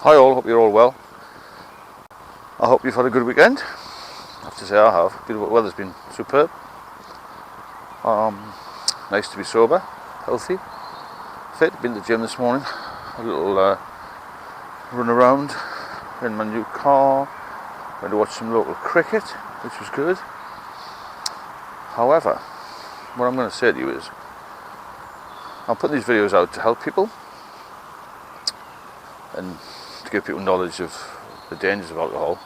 Hi all, hope you're all well. I hope you've had a good weekend. I have to say I have. The weather's been superb. Nice to be sober, healthy, fit. Been to the gym this morning. A little run around in my new car. Went to watch some local cricket, which was good. However, what I'm going to say to you is, I'm putting these videos out to help people and to give people knowledge of the dangers of alcohol.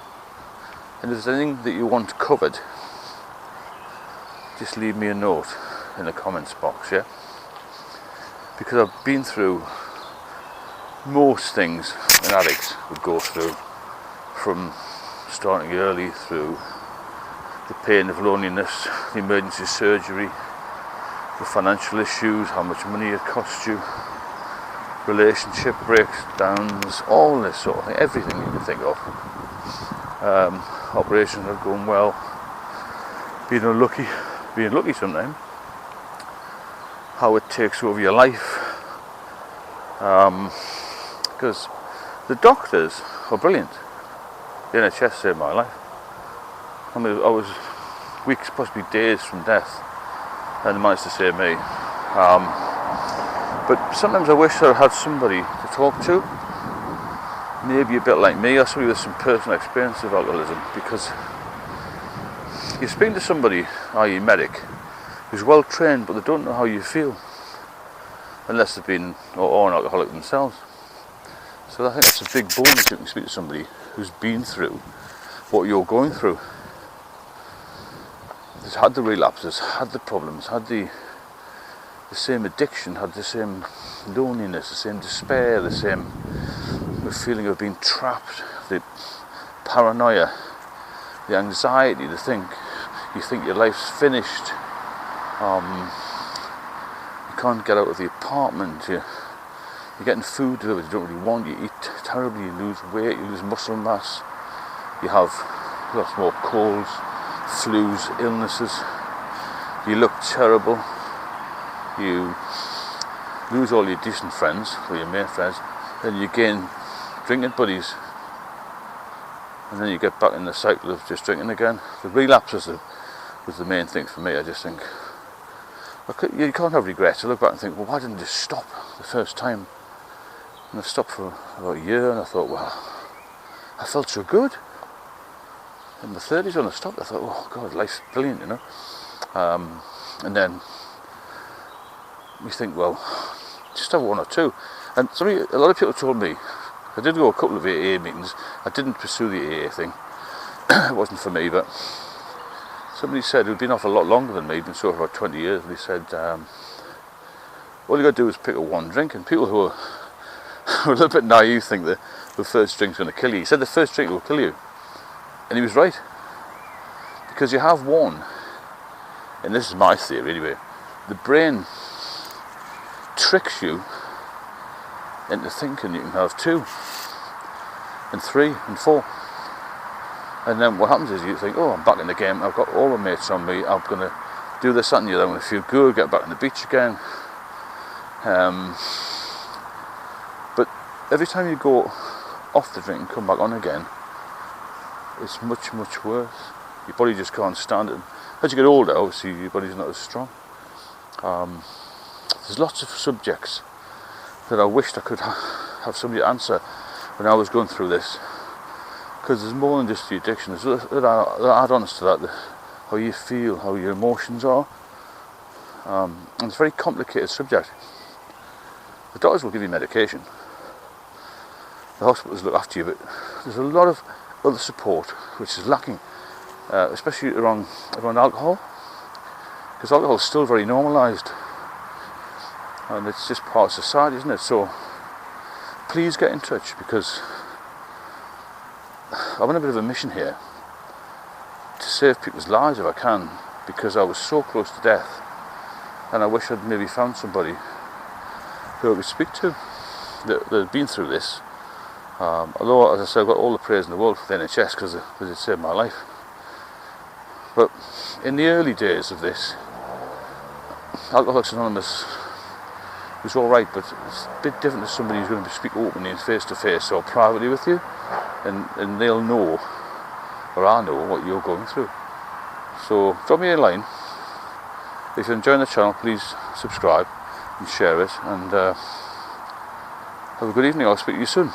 And if there's anything that you want covered, just leave me a note in the comments box, yeah? Because I've been through most things an addict would go through, from starting early through the pain of loneliness, the emergency surgery, the financial issues, how much money it costs you, relationship breakdowns, all this sort of thing, everything you can think of. Operations are going well, being lucky sometimes, how it takes over your life, because the doctors are brilliant. The NHS saved my life. I mean, I was weeks, possibly days from death, and they managed to save me. But sometimes I wish I had somebody to talk to, maybe a bit like me, or somebody with some personal experience of alcoholism, because you're speaking to somebody, i.e. medic, who's well trained, but they don't know how you feel, unless they've been or an alcoholic themselves. So I think it's a big bonus you can speak to somebody who's been through what you're going through, who's had the relapses, had the problems, had the same addiction, had the same loneliness, the same despair, the same feeling of being trapped, the paranoia, the anxiety, you think your life's finished, you can't get out of the apartment, you're getting food delivered you don't really want, you eat terribly, you lose weight, you lose muscle mass, you have lots more colds, flus, illnesses, you look terrible, you lose all your decent friends, or your main friends, then you gain drinking buddies, and then you get back in the cycle of just drinking again. The relapse was the main thing for me. I just think, you can't have regrets. I look back and think, well, why didn't I just stop the first time? And I stopped for about a year, and I thought, well, I felt so good. In my 30s when I stopped, I thought, oh God, life's brilliant, you know. And then we think, well, just have one or two. And a lot of people told me, I did go a couple of AA meetings, I didn't pursue the AA thing, it wasn't for me, but somebody said, who'd been off a lot longer than me, been sober for about 20 years, and he said, all you got to do is pick up one drink, and people who are a little bit naive think that the first drink's going to kill you. He said the first drink will kill you, and he was right, because you have one, and this is my theory anyway, the brain tricks you into thinking you can have 2 and 3 and 4, and then what happens is you think, oh, I'm back in the game, I've got all my mates on me, I'm going to do this, that and the other, I'm going to feel good, get back on the beach again. But every time you go off the drink and come back on again, it's much, much worse. Your body just can't stand it. As you get older, obviously your body's not as strong. There's lots of subjects that I wished I could have somebody answer when I was going through this, because there's more than just the addiction. There's add-ons to that, how you feel, how your emotions are, and it's a very complicated subject. The doctors will give you medication, the hospitals look after you, but there's a lot of other support which is lacking, especially around alcohol, because alcohol is still very normalised, and it's just part of society, isn't it? So please get in touch, because I'm on a bit of a mission here to save people's lives if I can, because I was so close to death, and I wish I'd maybe found somebody who I could speak to that had been through this. Although, as I said, I've got all the praise in the world for the NHS because it saved my life. But in the early days of this, Alcoholics Anonymous it's all right, but it's a bit different to somebody who's going to speak openly and face to face or privately with you, and they'll know, or I know, what you're going through. So drop me a line. If you're enjoying the channel, please subscribe and share it, and have a good evening. I'll speak to you soon.